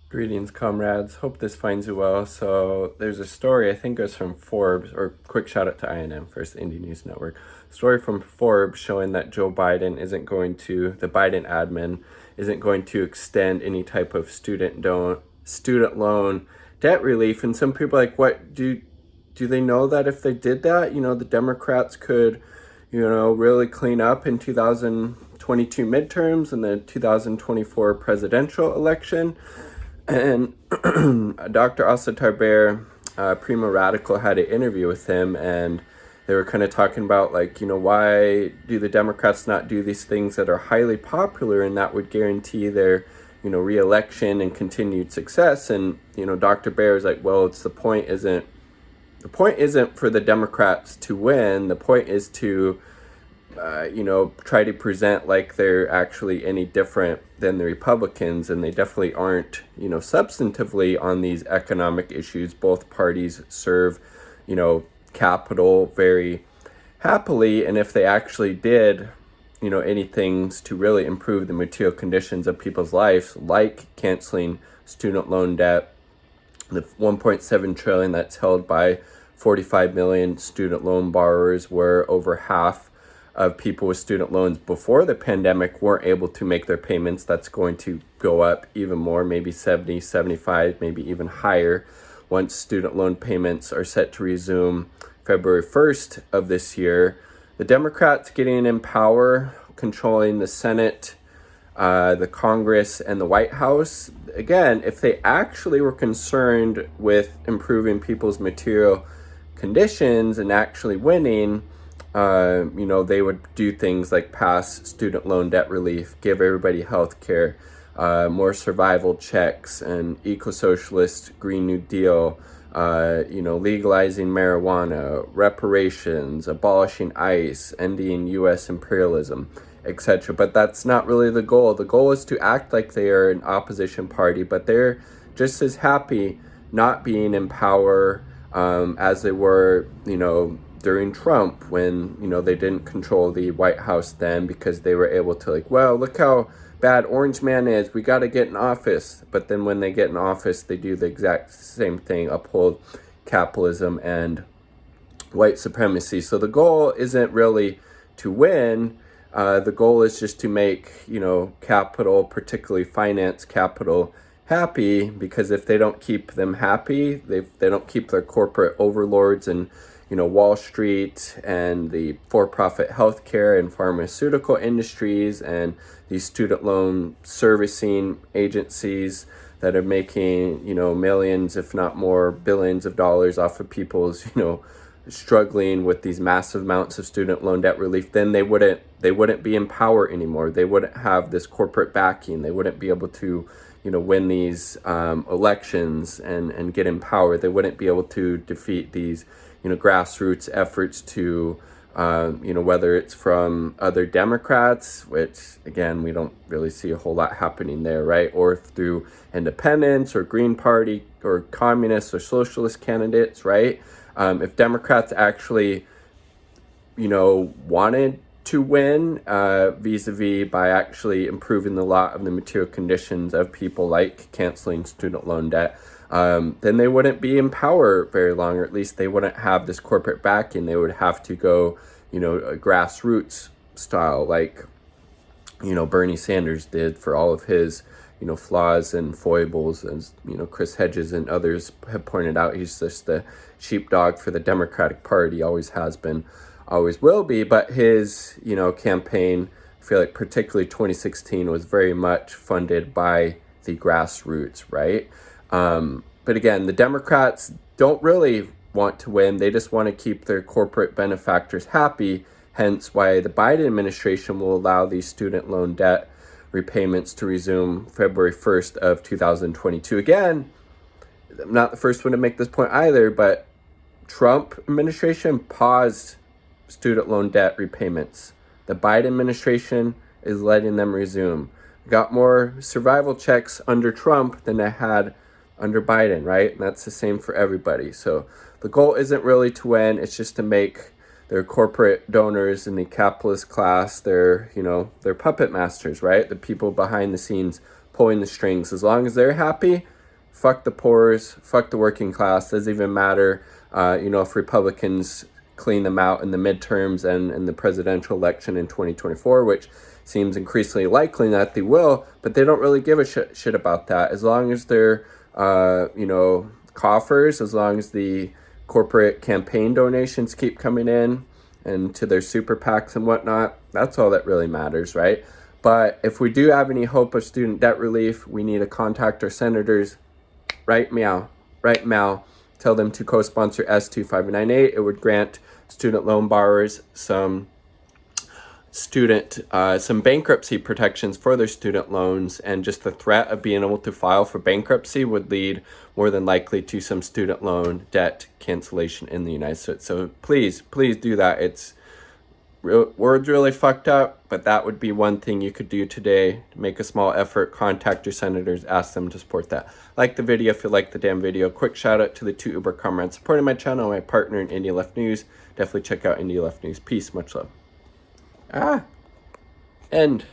Greetings, comrades. Hope this finds you well. So there's a story, I think it was from Forbes, or quick shout out to INM, First Indie News Network. Story from Forbes showing that the Biden admin isn't going to extend any type of student loan debt relief. And some people are like, what do they know that if they did that, the Democrats could, really clean up in 2022 midterms and the 2024 presidential election? And Dr. Asa Tarber, Primo Radical, had an interview with him, and they were kind of talking about, why do the Democrats not do these things that are highly popular and that would guarantee their, re-election and continued success? And, Dr. Bear is like, well, the point isn't for the Democrats to win. The point is to try to present like they're actually any different than the Republicans, and they definitely aren't, substantively on these economic issues. Both parties serve, capital very happily, and if they actually did, anything to really improve the material conditions of people's lives, like canceling student loan debt, the 1.7 trillion that's held by 45 million student loan borrowers, where over half of people with student loans before the pandemic weren't able to make their payments. That's going to go up even more, maybe 70, 75, maybe even higher once student loan payments are set to resume February 1st of this year. The Democrats getting in power, controlling the Senate, the Congress, and the White House. Again, if they actually were concerned with improving people's material conditions and actually winning, they would do things like pass student loan debt relief, give everybody health care, more survival checks, and eco-socialist Green New Deal, legalizing marijuana, reparations, abolishing ICE, ending U.S. imperialism, etc. But that's not really the goal. The goal is to act like they are an opposition party, but they're just as happy not being in power as they were, during Trump, when, they didn't control the White House then, because they were able to look how bad Orange Man is, we got to get in office. But then when they get in office, they do the exact same thing, uphold capitalism and white supremacy. So the goal isn't really to win. The goal is just to make, capital, particularly finance capital, happy, because if they don't keep them happy, they don't keep their corporate overlords and Wall Street and the for-profit healthcare and pharmaceutical industries and these student loan servicing agencies that are making, millions, if not more, billions of dollars off of people's, struggling with these massive amounts of student loan debt relief, then they wouldn't be in power anymore. They wouldn't have this corporate backing. They wouldn't be able to, win these elections and get in power. They wouldn't be able to defeat these grassroots efforts to, whether it's from other Democrats, which again, we don't really see a whole lot happening there, right? Or through independents or Green Party or communist or socialist candidates, right? If Democrats actually, wanted to win vis-a-vis by actually improving the lot of the material conditions of people, like canceling student loan debt, then they wouldn't be in power very long, or at least they wouldn't have this corporate backing. They would have to go, a grassroots style, like, Bernie Sanders did for all of his, flaws and foibles. As, Chris Hedges and others have pointed out, he's just the sheepdog for the Democratic Party, always has been, always will be. But his, campaign, I feel like particularly 2016, was very much funded by the grassroots, right? But again, the Democrats don't really want to win. They just want to keep their corporate benefactors happy, hence why the Biden administration will allow these student loan debt repayments to resume February 1st of 2022. Again, I'm not the first one to make this point either, but Trump administration paused student loan debt repayments. The Biden administration is letting them resume. Got more survival checks under Trump than they had under Biden, right? And that's the same for everybody. So the goal isn't really to win. It's just to make their corporate donors in the capitalist class, their puppet masters, right? The people behind the scenes pulling the strings. As long as they're happy, fuck the poors, fuck the working class. Doesn't even matter, if Republicans clean them out in the midterms and in the presidential election in 2024, which seems increasingly likely that they will, but they don't really give a shit about that. As long as they're, coffers, as long as the corporate campaign donations keep coming in and to their super PACs and whatnot, that's all that really matters, right? But if we do have any hope of student debt relief, we need to contact our senators. Right meow. Tell them to co-sponsor S2598. It would grant student loan borrowers some bankruptcy protections for their student loans, and just the threat of being able to file for bankruptcy would lead more than likely to some student loan debt cancellation in the United States. So please do that. World's really fucked up, but that would be one thing you could do today to make a small effort. Contact your senators, ask them to support that. Like the video if you like the damn video. Quick shout out to the 2 Uber comrades supporting my channel, my partner in India Left News. Definitely check out India Left News. Peace, much love. End.